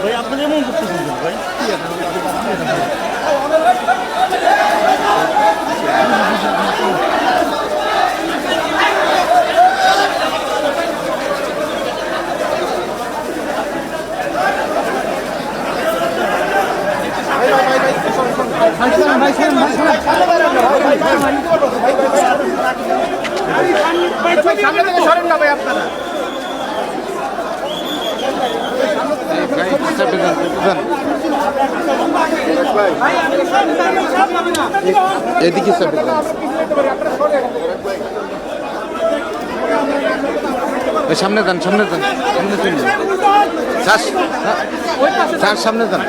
ভাই আপনি এমন করতেছেন কেন ভাই? সরেন না ভাই আপনারা। এদিকে সামনে দেন, সামনে দেন, সামনে চলুন, সামনে দেন।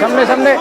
সামনে সামনে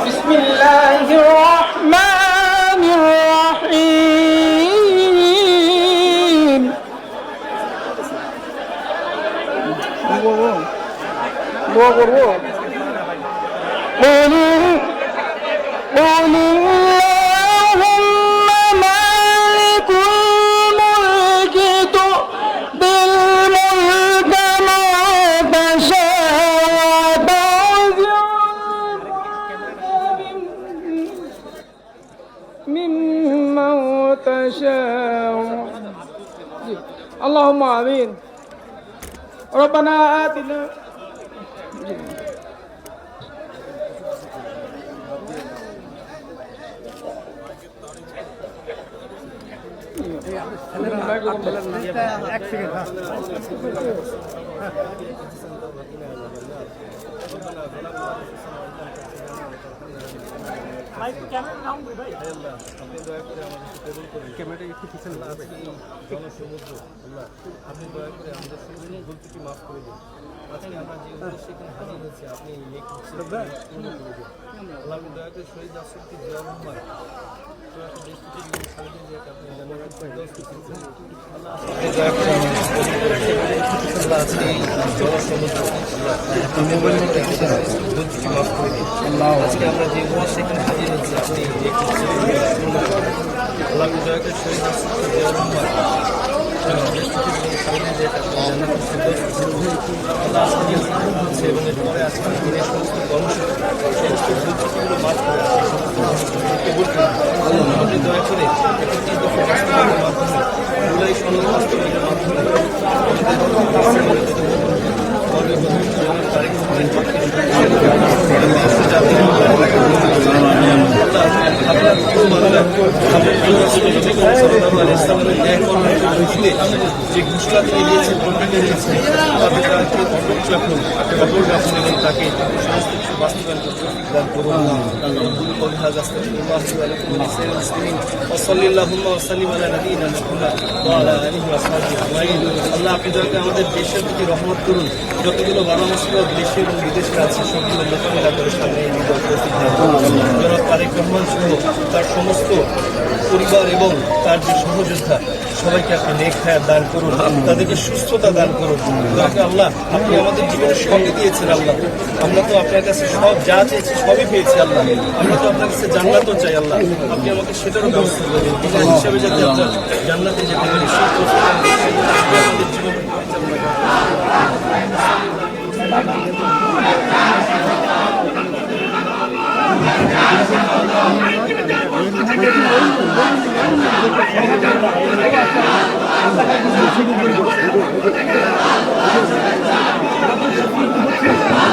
বিসমিল্লাহির রহমানির রহিম। দোয়া করবো। اللهم آمين. ربنا آتنا ক্যামেরাটা একটু পিছনে জনসমুদ্র আল্লাহ আপনি দয়া করে আমাদের সমস্ত ভুল ত্রুটি মাফ করে দিন। আজকে আমরা যে উদ্দেশ্যে এখানে হাজির হয়েছি আপনি নেক পূর্ণ করে দিন। আল্লাহ আপনি দয়া করে শহীদ রাষ্ট্রপতি জিয়া রহমান আজকে আমরা যে উদ্দেশ্যে এখানে হাজির হয়েছি আপনি নেক আল্লাহ আপনি দয়া করে শহীদ রাষ্ট্রপতি জিয়া রহমান এবং এরপরে আজকে দিনের সমস্ত সমস্ত ভুলগুলো মাফ করে আপনি দয়া করে একটি বাস্তবায়নের মাধ্যমে জুলাই সনদ বাস্তবায়নের মাধ্যমে যে ঘোষণা তিনি দিয়েছেন প্রকৃতি দিয়েছেন এবং তাকে সমস্ত কিছু বাস্তবায়ন করতে দান করুন। আল্লাহ আপনি দয়া করে আমাদের দেশের প্রতি রহমত করুন। যতগুলো বাবা মুসলিম দেশে এবং বিদেশে আছে সবগুলো মোকাবিলা করে সামনে তারেক রহমান সহ তার সমস্ত পরিবার এবং তার যে সহযোদ্ধা সবাইকে আপনি নেক হায়াত দান করুন, তাদেরকে সুস্থতা দান করুন। আল্লাহ আপনি আমাদের জীবনের সঙ্গে দিয়েছেন আল্লাহ, আমরা তো আপনার কাছে সব যা চেয়েছি সবই পেয়েছি আল্লাহ, আমরা তো আপনার কাছে জান্নাতও চাই আল্লাহ, আপনি আমাকে সেটারও ব্যবস্থা করবেন বিনা হিসাবে যাতে আপনার জান্নাতে যেতে পারি সেই আমাদের জীবন Thank you.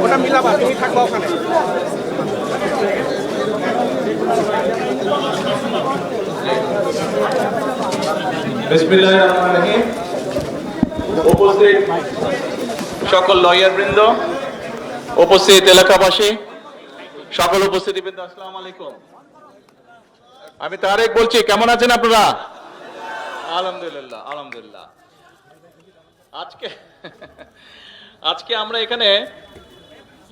ওটা মিলাবা, তুমি থাকবা ওখানে। বিসমিল্লাহির রহমানির রহিম। উপস্থিত সকল লয়ার বৃন্দ, উপস্থিত এলাকাবাসী, সকল উপস্থিতিবৃন্দ, আসসালামু আলাইকুম। আমি তারেক বলছি, কেমন আছেন আপনারা? আলহামদুলিল্লাহ, আলহামদুলিল্লাহ। আজকে আমরা এখানে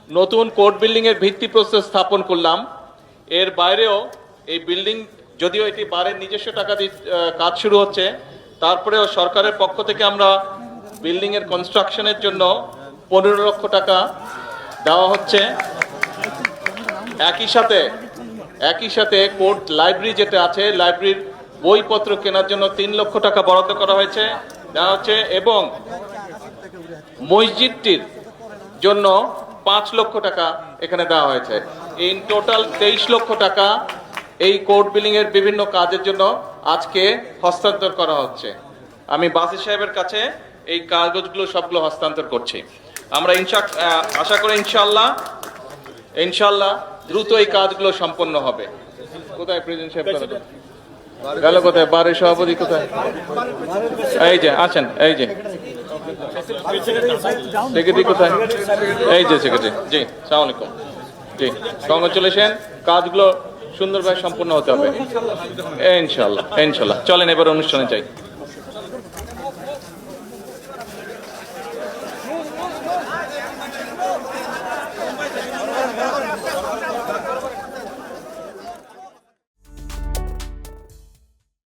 নতুন কোর্ট বিল্ডিং এর ভিত্তি প্রস্তর স্থাপন করলাম। এর বাইরেও এই বিল্ডিং, যদিও এটি বারের নিজস্ব টাকা দিয়ে কাজ শুরু হচ্ছে, তারপরেও সরকারের পক্ষ থেকে আমরা বিল্ডিং এর কনস্ট্রাকশনের জন্য 15 লক্ষ টাকা দেওয়া হচ্ছে। একই সাথে কোর্ট লাইব্রেরি যেটা আছে, লাইব্রেরির বইপত্র কেনার জন্য 3 লক্ষ টাকা বরাদ্দ করা হয়েছে, দেওয়া হচ্ছে, এবং মসজিদটির জন্য 5 লক্ষ টাকা এখানে দেওয়া হয়েছে। ইন টোটাল 23 লক্ষ টাকা এই কোর্ট বিল্ডিং এর বিভিন্ন কাজের জন্য আজকে হস্তান্তর করা হচ্ছে। আমি বাসি সাহেবের কাছে এই কাগজগুলো সবগুলো হস্তান্তর করছি। আমরা আশা করি ইনশাল্লাহ দ্রুত এই কাজগুলো সম্পন্ন হবে। কোথায় প্রেসিডেন্ট সাহেব গেল? কোথায় বারের সভাপতি? কোথায়? এই যে আছেন, এই যে সেক্রেটারি কোথায়? এই যে সেক্রেটারি। জি, আসসালামু আলাইকুম। জি, কংগ্রেচুলেশন। কাজগুলো সুন্দরভাবে সম্পূর্ণ হতে হবে ইনশাল্লাহ। চলেন এবার অনুষ্ঠানে যাই।